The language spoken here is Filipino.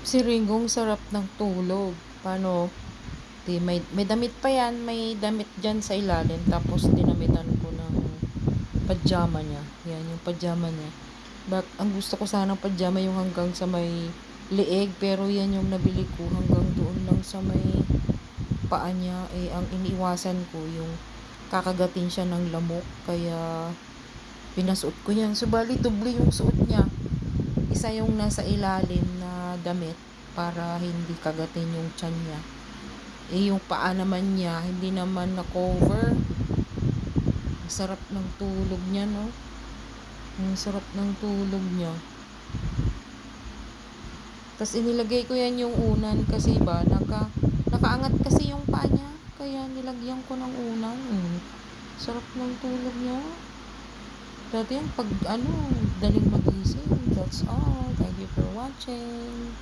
Si Ringgong sarap ng tulog. Paano? May damit pa yan. May damit dyan sa ilalim. Tapos dinamitan ko ng pajama niya. Yan, yung pajama niya. Ang gusto ko sanang pajama yung hanggang sa may leeg. Pero yan yung nabili ko hanggang doon lang sa may paa niya. Ang iniiwasan ko yung kakagatin siya ng lamok. Kaya pinasuot ko yan. Subalit doble yung suot niya. Isa yung nasa ilalim na damit para hindi kagatin yung tiyan niya. Yung paa naman niya, hindi naman na-cover. Sarap ng tulog niya, no? Ang sarap ng tulog niya. Tapos inilagay ko yan yung unan kasi ba, nakaangat kasi yung paa niya. Kaya nilagyan ko ng unan. Sarap ng tulog niya. Dati yan, daling magising. That's all. Thank you for watching.